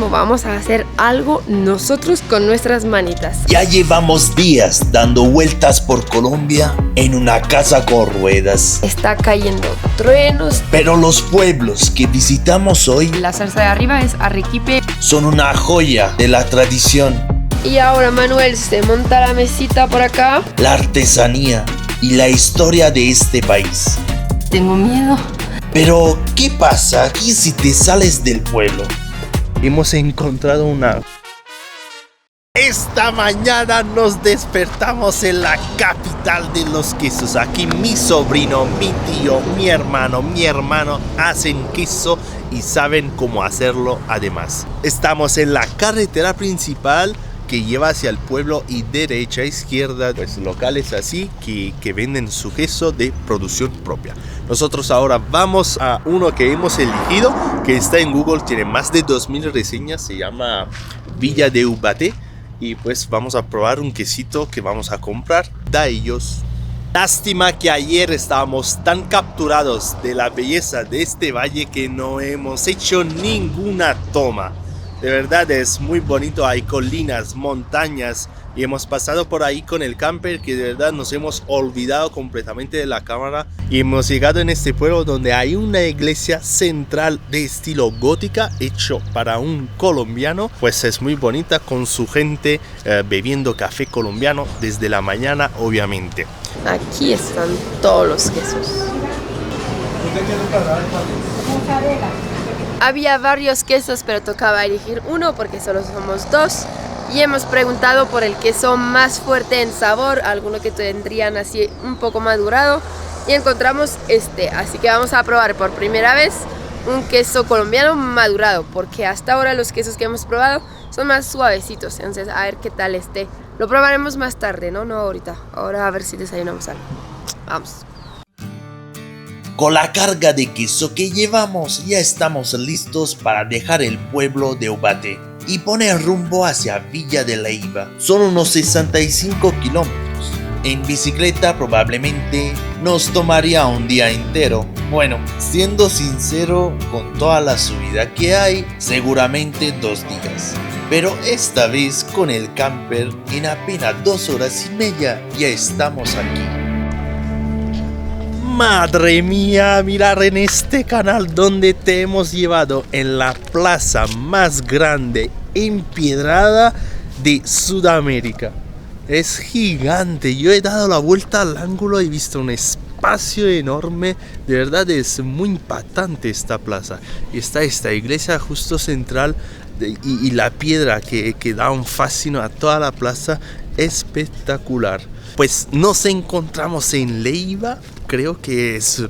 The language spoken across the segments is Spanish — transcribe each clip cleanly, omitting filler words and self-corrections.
eso vamos a hacer algo nosotros con nuestras manitas. Ya llevamos días dando vueltas por Colombia en una casa con ruedas. Está cayendo truenos. Pero los pueblos que visitamos hoy, La salsa de arriba es Arequipe. son una joya de la tradición, Y ahora Manuel se monta la mesita por acá. la artesanía y la historia de este país. Tengo miedo. Pero, ¿qué pasa aquí si te sales del pueblo? Hemos encontrado una... Esta mañana nos despertamos en la capital de los quesos. Aquí mi sobrino, mi tío, mi hermano hacen queso y saben cómo hacerlo además. Estamos en la carretera principal que lleva hacia el pueblo y derecha, izquierda, pues locales así que venden su queso de producción propia. Nosotros ahora vamos a uno que hemos elegido, que está en Google, tiene más de 2000 reseñas, se llama Villa de Ubaté. Y pues vamos a probar un quesito que vamos a comprar de ellos. Lástima que ayer estábamos tan capturados de la belleza de este valle que no hemos hecho ninguna toma. De verdad es muy bonito, hay colinas, montañas y hemos pasado por ahí con el camper que de verdad nos hemos olvidado completamente de la cámara y hemos llegado en este pueblo donde hay una iglesia central de estilo gótica hecho para un colombiano. Pues es muy bonita con su gente bebiendo café colombiano desde la mañana obviamente. Aquí están todos los quesos. Había varios quesos, pero tocaba elegir uno porque solo somos dos. Y hemos preguntado por el queso más fuerte en sabor, alguno que tendrían así un poco madurado. Y encontramos este, así que vamos a probar por primera vez un queso colombiano madurado, porque hasta ahora los quesos que hemos probado son más suavecitos. Entonces a ver qué tal este. Lo probaremos más tarde, no ahorita. Ahora a ver si desayunamos algo. Vamos. Con la carga de queso que llevamos, ya estamos listos para dejar el pueblo de Ubaté y poner rumbo hacia Villa de Leyva. Son unos 65 kilómetros. En bicicleta probablemente nos tomaría un día entero. Bueno, siendo sincero, con toda la subida que hay, seguramente 2 días. Pero esta vez con el camper, en apenas 2 horas y media ya estamos aquí. Madre mía, mirar en este canal donde te hemos llevado en la plaza más grande empedrada de Sudamérica. Es gigante, yo he dado la vuelta al ángulo y he visto un espacio enorme. De verdad es muy impactante esta plaza. Y está esta iglesia justo central y la piedra que da un fascino a toda la plaza. Espectacular. Pues nos encontramos en Leyva. Creo que es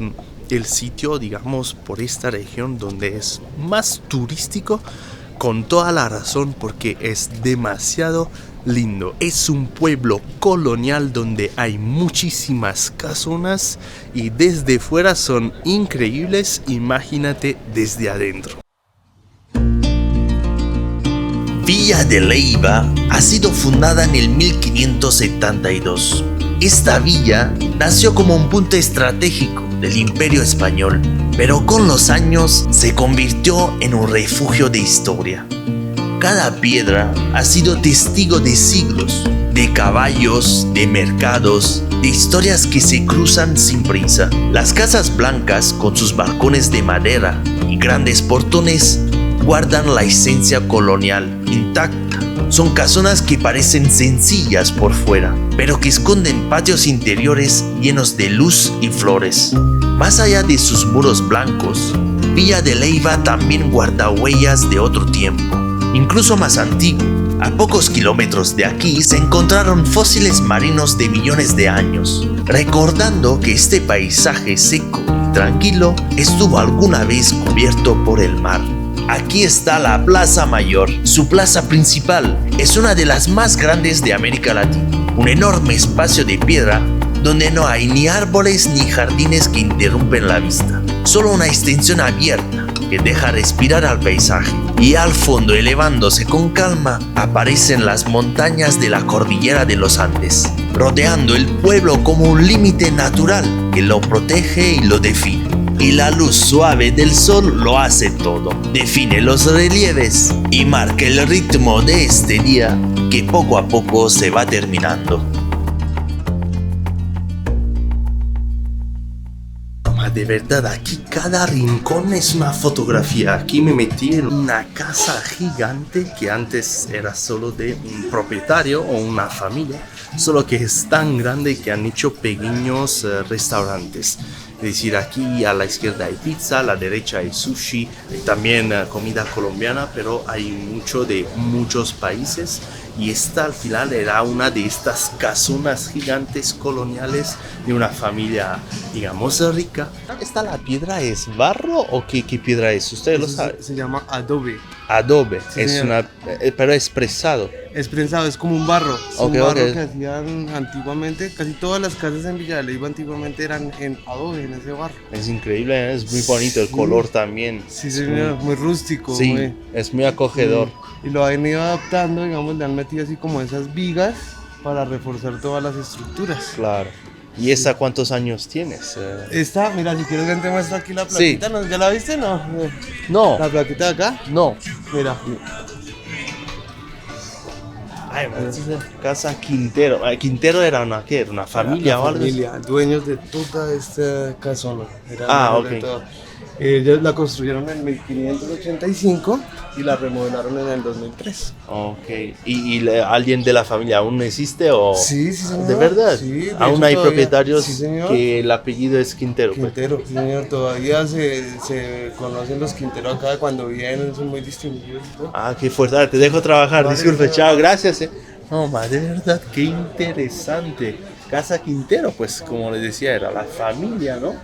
el sitio, digamos, por esta región donde es más turístico, con toda la razón, porque es demasiado lindo. Es un pueblo colonial donde hay muchísimas casonas y desde fuera son increíbles. Imagínate desde adentro. Villa de Leyva ha sido fundada en el 1572. Esta villa nació como un punto estratégico del Imperio Español, pero con los años se convirtió en un refugio de historia. Cada piedra ha sido testigo de siglos, de caballos, de mercados, de historias que se cruzan sin prisa. Las casas blancas, con sus balcones de madera y grandes portones, guardan la esencia colonial intacta. Son casonas que parecen sencillas por fuera, pero que esconden patios interiores llenos de luz y flores. Más allá de sus muros blancos, Villa de Leyva también guarda huellas de otro tiempo, incluso más antiguo. A pocos kilómetros de aquí se encontraron fósiles marinos de millones de años, recordando que este paisaje seco y tranquilo estuvo alguna vez cubierto por el mar. Aquí está la Plaza Mayor. Su plaza principal es una de las más grandes de América Latina. Un enorme espacio de piedra donde no hay ni árboles ni jardines que interrumpen la vista. Solo una extensión abierta que deja respirar al paisaje. Y al fondo, elevándose con calma, aparecen las montañas de la cordillera de los Andes, rodeando el pueblo como un límite natural que lo protege y lo define. y la luz suave del sol lo hace todo. Define los relieves y marca el ritmo de este día que poco a poco se va terminando. De verdad, aquí cada rincón es una fotografía. Aquí me metí en una casa gigante que antes era solo de un propietario o una familia, solo que es tan grande que han hecho pequeños restaurantes. Es decir, aquí a la izquierda hay pizza, a la derecha hay sushi, hay también comida colombiana, pero hay mucho de muchos países. Y esta al final era una de estas casonas gigantes coloniales de una familia, digamos, rica. ¿Esta la piedra es barro o qué piedra es? ¿Ustedes lo saben? Se llama adobe. Adobe, Sí, es señor. una, pero es prensado. Es prensado, es como un barro. Es Ok, un barro ok. que hacían antiguamente. Casi todas las casas en Villa de Leyva antiguamente eran en adobe, en ese barro. Es increíble, es muy bonito, el Sí. color también. Sí, señor, muy rústico. Sí, muy- es muy acogedor. Y lo han ido adaptando, digamos, le han metido así como esas vigas para reforzar todas las estructuras. Claro. ¿Y esa cuántos años tienes? Esta, mira, si quieres ven, te muestro aquí la plaquita. Sí. ¿No? ¿Ya la viste? No. No, La plaquita de acá, no. mira. Ay, es una casa Quintero. Quintero era una, ¿qué? ¿Era una familia La o algo así? familia, dueños de toda esta casona. Eran Ah, dueños de ok. todo. Ellos la construyeron en 1585 y la remodelaron en el 2003. Ok. ¿Y alguien de la familia aún no existe o...? Sí, sí, señor. ¿De verdad? Sí, de Aún hecho, hay todavía- propietarios sí, señor. que el apellido es Quintero. pues. Quintero, sí, señor. Todavía se conocen los Quintero acá cuando vienen, son muy distinguidos. ¿No? Ah, qué fuerte. Dale, te dejo trabajar. Vale, Disculpe, señor. chao, gracias. No, ma, de verdad, qué interesante. Casa Quintero, pues como les decía, era la familia, ¿no?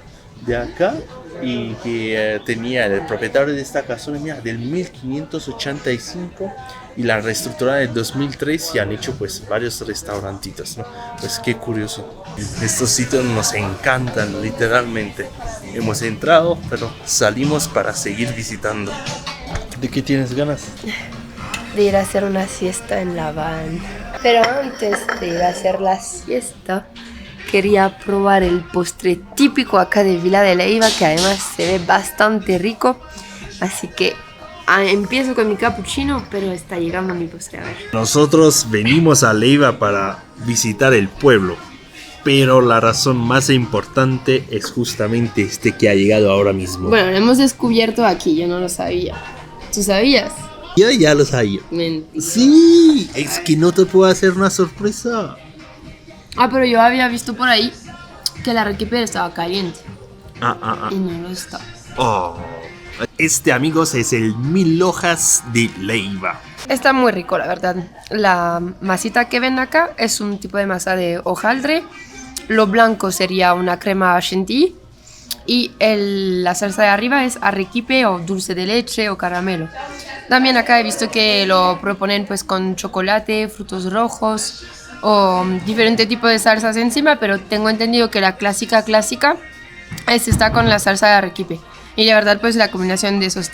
De acá y que tenía el propietario de esta casona, mira, del 1585 y la reestructuraron en el 2003 y han hecho pues varios restaurantitos, ¿no? Pues qué curioso. Estos sitios nos encantan, literalmente. Hemos entrado, pero salimos para seguir visitando. ¿De qué tienes ganas? De ir a hacer una siesta en la van. Pero antes de ir a hacer la siesta, quería probar el postre típico acá de Villa de Leyva, que además se ve bastante rico. Así que empiezo con mi cappuccino, pero está llegando mi postre, a ver. Nosotros venimos a Leyva para visitar el pueblo, pero la razón más importante es justamente este que ha llegado ahora mismo. Bueno, lo hemos descubierto aquí, yo no lo sabía. ¿Tú sabías? Yo ya lo sabía. Mentira. Sí, es que no te puedo hacer una sorpresa. Ah, pero yo había visto por ahí que la arequipe estaba caliente y no lo está. Oh. Este, amigos, es el Mil Hojas de Leyva. Está muy rico, la verdad. La masita que ven acá es un tipo de masa de hojaldre. Lo blanco sería una crema chantilly. Y la salsa de arriba es arequipe o dulce de leche o caramelo. También acá he visto que lo proponen pues con chocolate, frutos rojos o diferente tipo de salsas encima, pero tengo entendido que la clásica está con la salsa de arequipe. Y la verdad pues la combinación de esas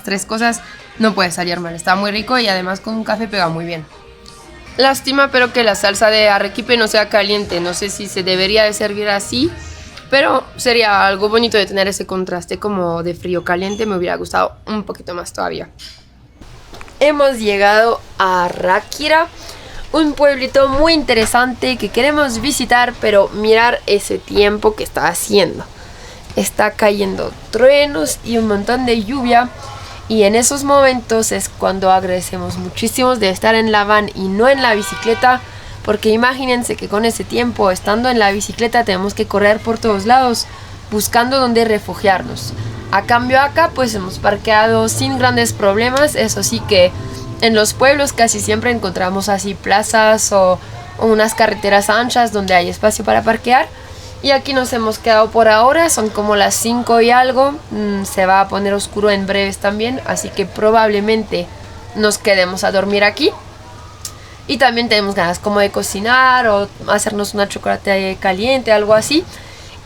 tres cosas no puede salir mal. Está muy rico y además con un café pega muy bien. Lástima pero que la salsa de arequipe no sea caliente. No sé si se debería de servir así, pero sería algo bonito de tener ese contraste como de frío caliente. Me hubiera gustado un poquito más todavía. Hemos llegado a Ráquira, un pueblito muy interesante que queremos visitar, pero mirar ese tiempo que está haciendo. Está cayendo truenos y un montón de lluvia, y en esos momentos es cuando agradecemos muchísimo de estar en la van y no en la bicicleta, porque imagínense que con ese tiempo, estando en la bicicleta, tenemos que correr por todos lados buscando dónde refugiarnos. A cambio acá pues hemos parqueado sin grandes problemas. Eso sí, que en los pueblos casi siempre encontramos así plazas o unas carreteras anchas donde hay espacio para parquear. Y aquí nos hemos quedado por ahora, son como las 5 y algo, se va a poner oscuro en breves también, así que probablemente nos quedemos a dormir aquí. Y también tenemos ganas como de cocinar o hacernos una chocolate caliente, algo así,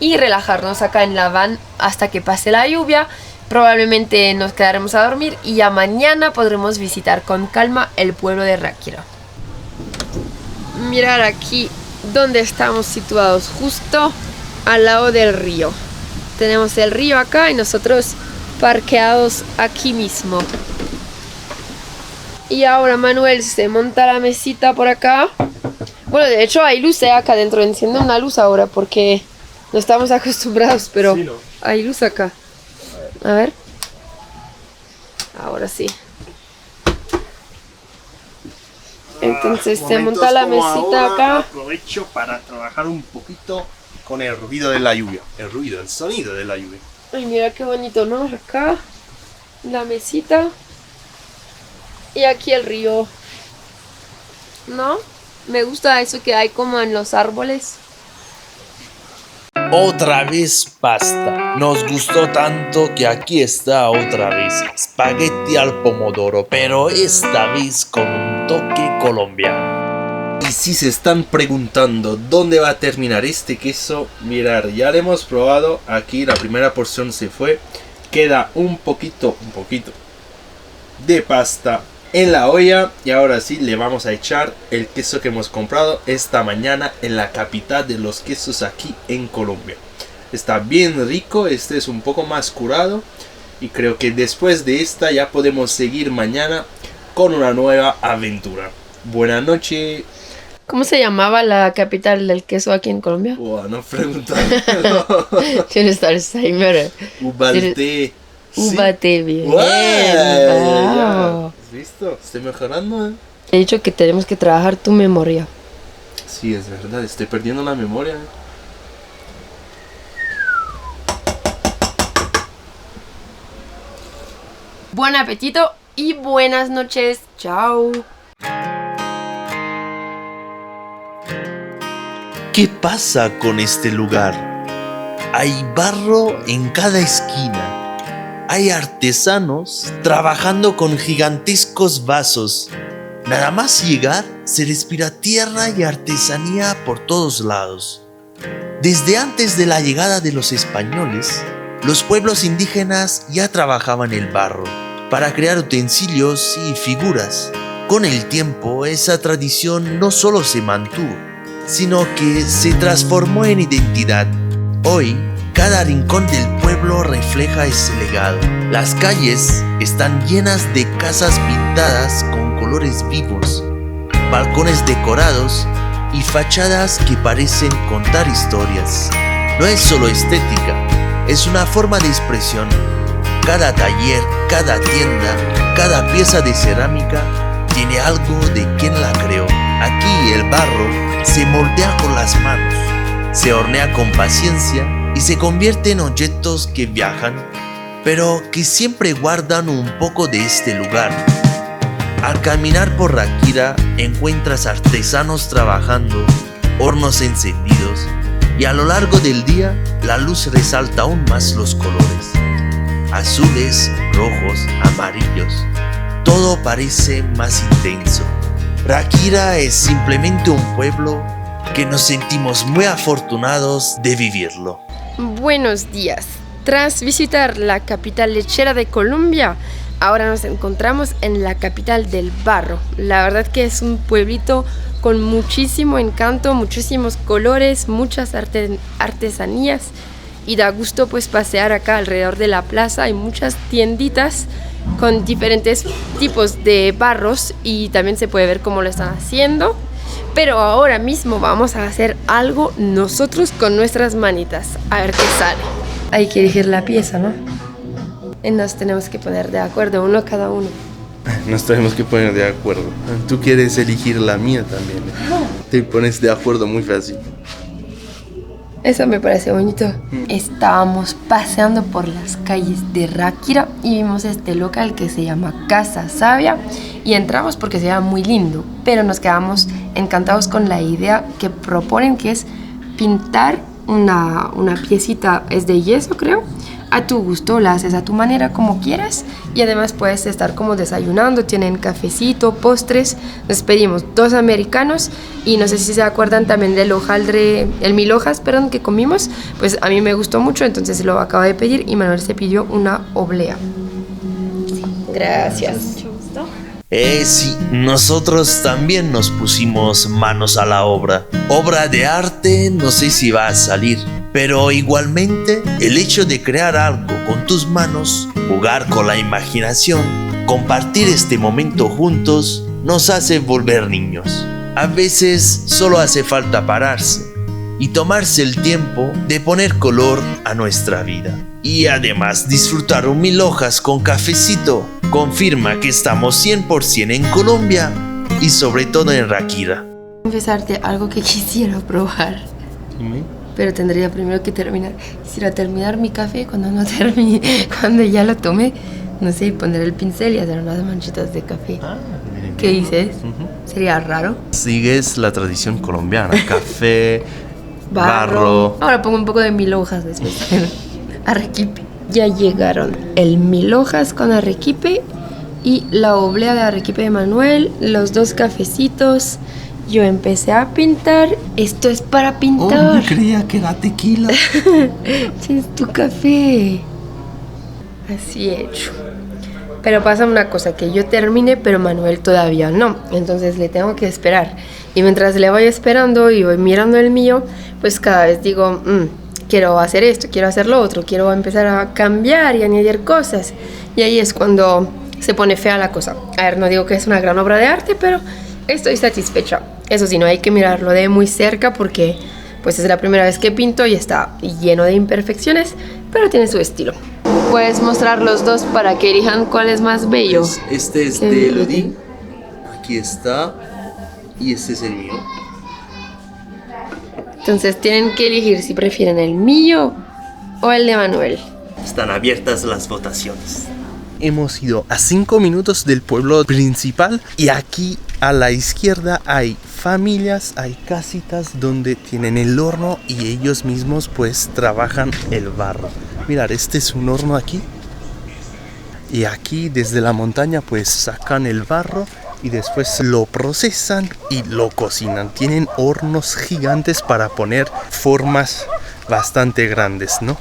y relajarnos acá en la van hasta que pase la lluvia. Probablemente nos quedaremos a dormir y ya mañana podremos visitar con calma el pueblo de Ráquira. Mirar aquí donde estamos situados, justo al lado del río. tenemos el río acá y nosotros parqueados aquí mismo. Y ahora Manuel se monta la mesita por acá. Bueno, de hecho hay luz acá adentro. Enciende una luz ahora porque no estamos acostumbrados, pero sí, no. Hay luz acá. A ver. Ahora sí. Entonces se monta la mesita acá. Aprovecho para trabajar un poquito con el ruido de la lluvia. El sonido de la lluvia. Ay, mira qué bonito, ¿no? Acá la mesita. Y aquí el río. ¿No? Me gusta eso que hay como en los árboles. Otra vez pasta. Nos gustó tanto que aquí está otra vez. Espagueti al pomodoro, pero esta vez con un toque colombiano. Y si se están preguntando dónde va a terminar este queso, mirar, ya lo hemos probado. Aquí la primera porción se fue. Queda un poquito de pasta en la olla. Y ahora sí le vamos a echar el queso que hemos comprado esta mañana en la capital de los quesos aquí en Colombia. Está bien rico, este es un poco más curado. Y creo que después de esta ya podemos seguir mañana con una nueva aventura. Buenas noches. ¿Cómo se llamaba la capital del queso aquí en Colombia? No preguntármelo. Tienes Alzheimer. Ubalté. Ubalté, bien. Wow. Wow. ¿Listo? Estoy mejorando, He dicho que tenemos que trabajar tu memoria. Sí, es verdad, estoy perdiendo la memoria. Buen apetito y buenas noches. Chao. ¿Qué pasa con este lugar? Hay barro en cada esquina. Hay artesanos trabajando con gigantescos vasos. Nada más llegar, se respira tierra y artesanía por todos lados. Desde antes de la llegada de los españoles, los pueblos indígenas ya trabajaban el barro para crear utensilios y figuras. Con el tiempo, esa tradición no solo se mantuvo, sino que se transformó en identidad. Hoy, cada rincón del pueblo refleja ese legado. Las calles están llenas de casas pintadas con colores vivos, balcones decorados y fachadas que parecen contar historias. No es solo estética, es una forma de expresión. Cada taller, cada tienda, cada pieza de cerámica tiene algo de quien la creó. Aquí el barro se moldea con las manos, se hornea con paciencia y se convierte en objetos que viajan, pero que siempre guardan un poco de este lugar. Al caminar por Ráquira encuentras artesanos trabajando, hornos encendidos, y a lo largo del día la luz resalta aún más los colores. Azules, rojos, amarillos, todo parece más intenso. Ráquira es simplemente un pueblo que nos sentimos muy afortunados de vivirlo. Buenos días. Tras visitar la capital lechera de Colombia, ahora nos encontramos en la capital del barro. La verdad que es un pueblito con muchísimo encanto, muchísimos colores, muchas artesanías y da gusto pues pasear acá alrededor de la plaza. Hay muchas tienditas con diferentes tipos de barros y también se puede ver cómo lo están haciendo. Pero ahora mismo vamos a hacer algo nosotros con nuestras manitas. A ver qué sale. Hay que elegir la pieza, ¿no? Y nos tenemos que poner de acuerdo, uno cada uno. Nos tenemos que poner de acuerdo. Tú quieres elegir la mía también. Te pones de acuerdo muy fácil. Eso me parece bonito. Estábamos paseando por las calles de Ráquira y vimos este local que se llama Casa Sabia y entramos porque se veía muy lindo, pero nos quedamos encantados con la idea que proponen, que es pintar una piecita, es de yeso creo, a tu gusto, la haces a tu manera como quieras y además puedes estar como desayunando, tienen cafecito, postres. Nos pedimos 2 americanos y no sé si se acuerdan también del hojaldre, el 1000 hojas, perdón, que comimos, pues a mí me gustó mucho, entonces lo acabo de pedir y Manuel se pidió una oblea. Sí, gracias. Mucho gusto. Sí, nosotros también nos pusimos manos a la obra. Obra de arte, no sé si va a salir, Pero igualmente, el hecho de crear algo con tus manos, jugar con la imaginación, compartir este momento juntos, nos hace volver niños. A veces solo hace falta pararse y tomarse el tiempo de poner color a nuestra vida. Y además disfrutar un 1000 hojas con cafecito confirma que estamos 100% en Colombia y sobre todo en Ráquira. Confesarte algo que quisiera probar. Pero tendría primero que terminar. Quisiera terminar mi café cuando no termine, cuando ya lo tomé, no sé, poner el pincel y hacer unas manchitas de café. ¿Qué dices? Sería raro. Sigues la tradición colombiana, café, barro. Ahora pongo un poco de 1000 hojas después. Arequipe. Ya llegaron el 1000 hojas con arequipe y la oblea de arequipe de Manuel, los 2 cafecitos. Yo empecé a pintar. Esto es para pintar. Oh, creía que era tequila. Es tu café. Así he hecho. Pero pasa una cosa, que yo termine, pero Manuel todavía no. Entonces le tengo que esperar. Y mientras le voy esperando y voy mirando el mío, pues cada vez digo, quiero hacer esto, quiero hacer lo otro, quiero empezar a cambiar y añadir cosas. Y ahí es cuando se pone fea la cosa. A ver, no digo que es una gran obra de arte, pero estoy satisfecha. Eso sí, no hay que mirarlo de muy cerca porque pues es la primera vez que pinto y está lleno de imperfecciones, pero tiene su estilo. Puedes mostrar los dos para que elijan cuál es más bello. Este es de Elodie. Aquí está. Y este es el mío. Entonces tienen que elegir si prefieren el mío o el de Manuel. Están abiertas las votaciones. Hemos ido a 5 minutos del pueblo principal y aquí a la izquierda hay familias, hay casitas donde tienen el horno y ellos mismos pues trabajan el barro. Mirad, este es un horno aquí y aquí desde la montaña pues sacan el barro y después lo procesan y lo cocinan. Tienen hornos gigantes para poner formas bastante grandes, ¿no?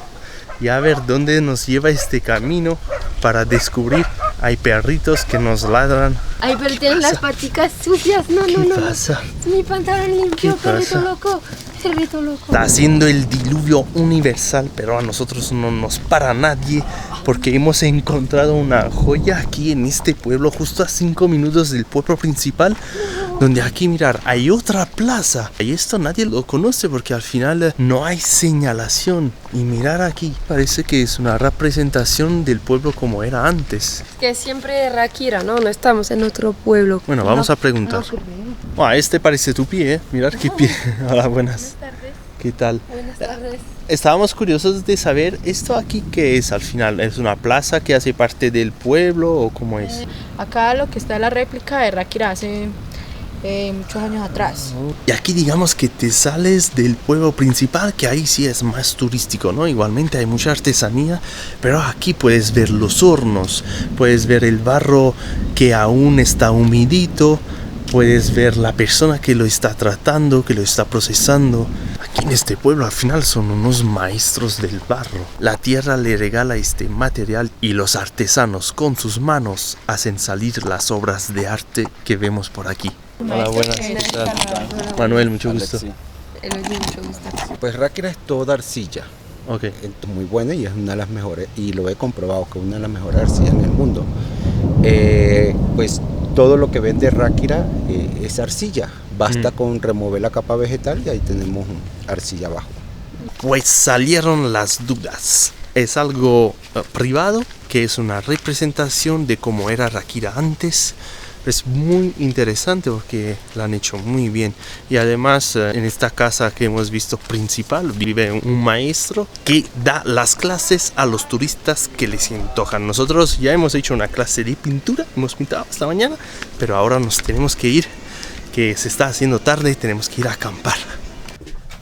Y a ver dónde nos lleva este camino para descubrir. Hay perritos que nos ladran. Ay, pero tienen las paticas sucias. No. ¿Qué pasa? Es mi pantalón limpio, ¿Qué perrito pasa? loco. Perrito loco. Está haciendo el diluvio universal, pero a nosotros no nos para nadie porque hemos encontrado una joya aquí en este pueblo, justo a 5 minutos del pueblo principal, donde aquí, mirar, hay otra plaza. Y esto nadie lo conoce porque al final no hay señalación. Y mirar aquí, parece que es una representación del pueblo como era antes. Que siempre Ráquira, ¿no? No estamos en otro pueblo. Bueno, vamos a preguntar. Este parece tu pie, Mirar qué pie. Hola, buenas. Buenas tardes. ¿Qué tal? Buenas tardes. Estábamos curiosos de saber, ¿esto aquí qué es al final? ¿Es una plaza que hace parte del pueblo o cómo es? Acá lo que está es la réplica de Ráquira hace muchos años atrás. Y aquí digamos que te sales del pueblo principal, que ahí sí es más turístico, ¿no? Igualmente hay mucha artesanía, pero aquí puedes ver los hornos, puedes ver el barro que aún está humidito, puedes ver la persona que lo está tratando, que lo está procesando. Aquí en este pueblo al final son unos maestros del barro. La tierra le regala este material y los artesanos con sus manos hacen salir las obras de arte que vemos por aquí. Hola, buenas. ¿Qué tal? Manuel, mucho gusto. Mucho gusto. Pues Ráquira es toda arcilla. Ok. Es muy buena y es una de las mejores, y lo he comprobado que es una de las mejores arcillas en el mundo. Pues todo lo que vende Ráquira es arcilla. Basta con remover la capa vegetal y ahí tenemos arcilla abajo. Pues salieron las dudas. Es algo privado, que es una representación de cómo era Ráquira antes. Es muy interesante porque la han hecho muy bien. Y además en esta casa que hemos visto principal vive un maestro que da las clases a los turistas que les antojan. Nosotros ya hemos hecho una clase de pintura, hemos pintado esta mañana, pero ahora nos tenemos que ir, que se está haciendo tarde y tenemos que ir a acampar.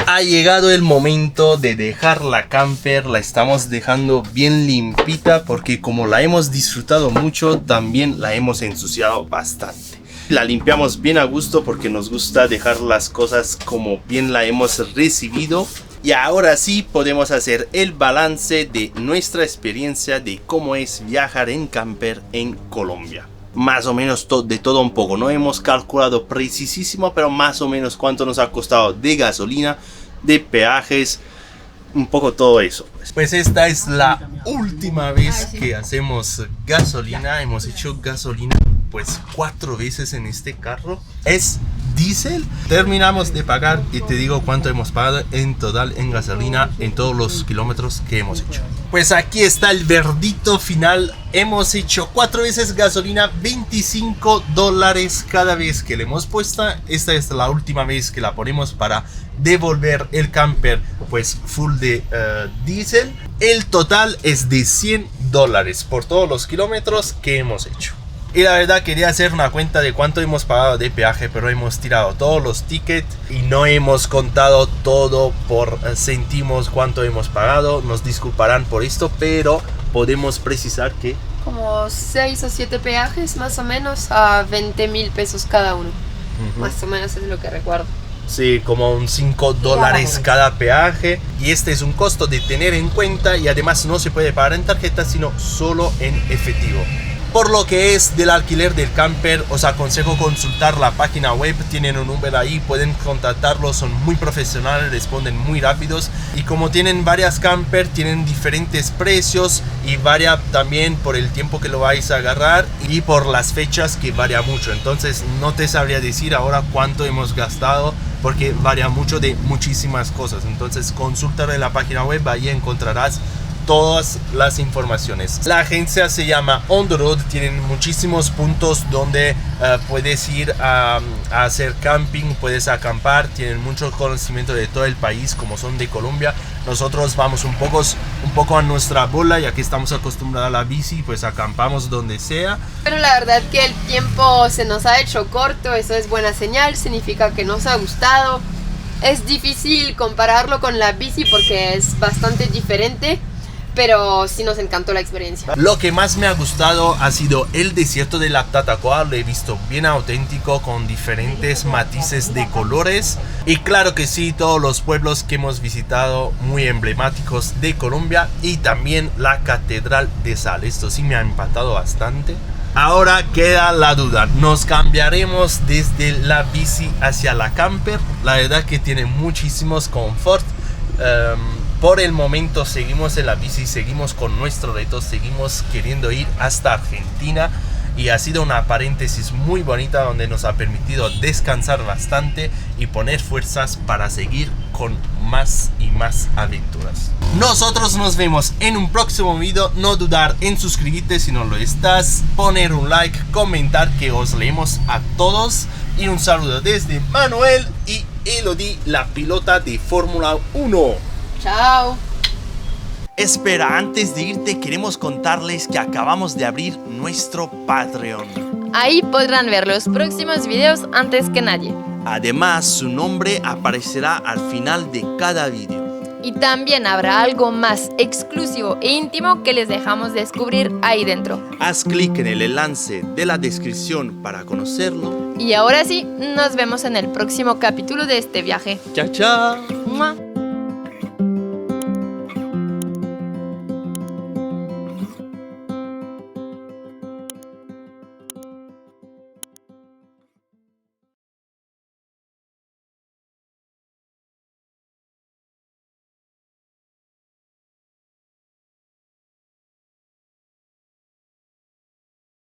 Ha llegado el momento de dejar la camper, la estamos dejando bien limpita porque como la hemos disfrutado mucho, también la hemos ensuciado bastante. La limpiamos bien a gusto porque nos gusta dejar las cosas como bien la hemos recibido. Y ahora sí podemos hacer el balance de nuestra experiencia de cómo es viajar en camper en Colombia. Más o menos de todo un poco, no hemos calculado precisísimo, pero más o menos cuánto nos ha costado de gasolina, de peajes, un poco todo eso. Pues esta es la última vez que hacemos gasolina. Hemos hecho gasolina pues 4 veces en este carro. Es diésel. Terminamos de pagar y te digo cuánto hemos pagado en total en gasolina en todos los kilómetros que hemos hecho. Pues aquí está el verdicto final. Hemos hecho 4 veces gasolina, $25 cada vez que le hemos puesto. Esta es la última vez que la ponemos para devolver el camper pues full de diésel. El total es de $100 por todos los kilómetros que hemos hecho. Y la verdad quería hacer una cuenta de cuánto hemos pagado de peaje, pero hemos tirado todos los tickets y no hemos contado todo por céntimos cuánto hemos pagado. Nos disculparán por esto, pero podemos precisar que como 6 o 7 peajes más o menos a 20,000 pesos cada uno. Más o menos es lo que recuerdo. sí, como un $5 cada peaje. Y este es un costo de tener en cuenta y además no se puede pagar en tarjeta sino solo en efectivo. Por lo que es del alquiler del camper, os aconsejo consultar la página web, tienen un número ahí, pueden contactarlos, son muy profesionales, responden muy rápidos. Y como tienen varias camper, tienen diferentes precios y varía también por el tiempo que lo vais a agarrar y por las fechas que varía mucho. Entonces no te sabría decir ahora cuánto hemos gastado porque varía mucho de muchísimas cosas. Entonces consultar en la página web, ahí encontrarás todas las informaciones. La agencia se llama On The Road, tienen muchísimos puntos donde puedes ir a hacer camping, puedes acampar, tienen mucho conocimiento de todo el país, como son de Colombia. Nosotros vamos un poco a nuestra bola, ya que estamos acostumbrados a la bici, pues acampamos donde sea. Pero la verdad que el tiempo se nos ha hecho corto, eso es buena señal, significa que nos ha gustado. Es difícil compararlo con la bici porque es bastante diferente, pero sí nos encantó la experiencia. Lo que más me ha gustado ha sido el desierto de la Tatacoa. Lo he visto bien auténtico con diferentes matices de colores. Y claro que sí, todos los pueblos que hemos visitado muy emblemáticos de Colombia. Y también la Catedral de Sal. Esto sí me ha impactado bastante. Ahora queda la duda, ¿nos cambiaremos desde la bici hacia la camper? La verdad que tiene muchísimos confort. Por el momento seguimos en la bici, seguimos con nuestro reto, seguimos queriendo ir hasta Argentina y ha sido una paréntesis muy bonita donde nos ha permitido descansar bastante y poner fuerzas para seguir con más y más aventuras. Nosotros nos vemos en un próximo video, no dudar en suscribirte si no lo estás, poner un like, comentar que os leemos a todos y un saludo desde Manuel y Elodie, la pilota de Fórmula 1. Chao. Espera, antes de irte queremos contarles que acabamos de abrir nuestro Patreon. Ahí podrán ver los próximos videos antes que nadie. Además, su nombre aparecerá al final de cada video. Y también habrá algo más exclusivo e íntimo que les dejamos descubrir ahí dentro. Haz clic en el enlace de la descripción para conocerlo. Y ahora sí, nos vemos en el próximo capítulo de este viaje. ¡Chao, chao! ¡Mua!